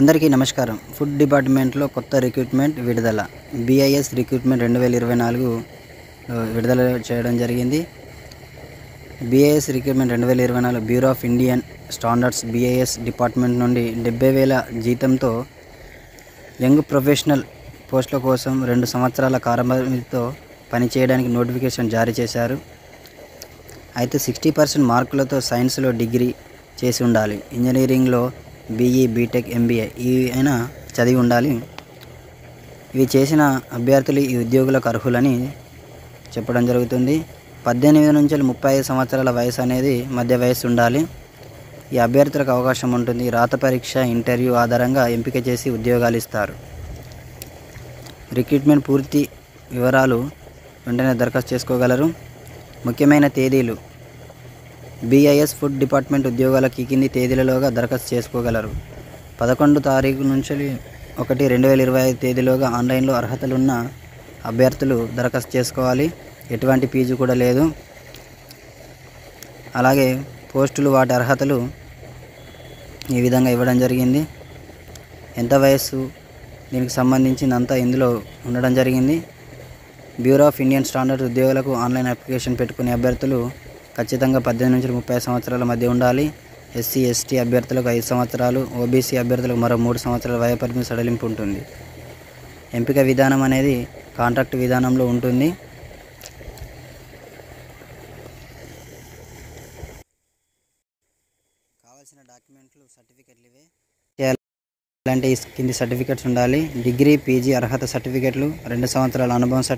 అందరికీ నమస్కారం. ఫుడ్ డిపార్ట్మెంట్లో కొత్త రిక్రూట్మెంట్ విడుదల. బీఐఎస్ రిక్రూట్మెంట్ 2024 విడుదల చేయడం జరిగింది. BIS recruitment 2024 bureau of Indian standards BIS department నుండి 70,000 జీతంతో యంగ్ ప్రొఫెషనల్ పోస్టుల కోసం 2 సంవత్సరాల కాలావధితో పనిచేయడానికి నోటిఫికేషన్ జారీ చేశారు. అయితే 60% మార్కులతో సైన్స్లో డిగ్రీ చేసి ఉండాలి. ఇంజనీరింగ్లో బీఈ, బీటెక్, ఎంబీఏ ఇవి అయినా చదివి ఉండాలి. ఇవి చేసిన అభ్యర్థులు ఈ ఉద్యోగులకు అర్హులని చెప్పడం జరుగుతుంది. 18 నుంచి 35 సంవత్సరాల వయసు అనేది మధ్య వయసు ఉండాలి. ఈ అభ్యర్థులకు అవకాశం ఉంటుంది. రాత పరీక్ష, ఇంటర్వ్యూ ఆధారంగా ఎంపిక చేసి ఉద్యోగాలు ఇస్తారు. రిక్రూట్మెంట్ పూర్తి వివరాలు వెంటనే దరఖాస్తు చేసుకోగలరు. ముఖ్యమైన తేదీలు: బీఐఎస్ ఫుడ్ డిపార్ట్మెంట్ ఉద్యోగాలకు ఈ కింది తేదీలలోగా దరఖాస్తు చేసుకోగలరు. 11 తారీఖు నుంచి 1/2025 తేదీలోగా ఆన్లైన్లో అర్హతలున్న అభ్యర్థులు దరఖాస్తు చేసుకోవాలి. ఎటువంటి ఫీజు కూడా లేదు. అలాగే పోస్టులు, వాటి అర్హతలు ఈ విధంగా ఇవ్వడం జరిగింది. ఎంత వయస్సు, దీనికి సంబంధించిందంతా ఇందులో ఉండడం జరిగింది. బ్యూరో ఆఫ్ ఇండియన్ స్టాండర్డ్స్ ఉద్యోగులకు ఆన్లైన్ అప్లికేషన్ పెట్టుకునే అభ్యర్థులు ఖచ్చితంగా 18 నుంచి 30 సంవత్సరాల మధ్య ఉండాలి. ఎస్సీ, ఎస్టీ అభ్యర్థులకు 5 సంవత్సరాలు, ఓబీసీ అభ్యర్థులకు మరో 3 సంవత్సరాల వయోపరిమితి సడలింపు ఉంటుంది. ఎంపిక విధానం అనేది కాంట్రాక్ట్ విధానంలో ఉంటుంది. కావాల్సిన డాక్యుమెంట్లు, సర్టిఫికెట్లు ఇవే. ఇలాంటి కింది సర్టిఫికెట్స్ ఉండాలి: డిగ్రీ, పీజీ అర్హత సర్టిఫికెట్లు, 2 సంవత్సరాల అనుభవం సర్టిఫికెట్,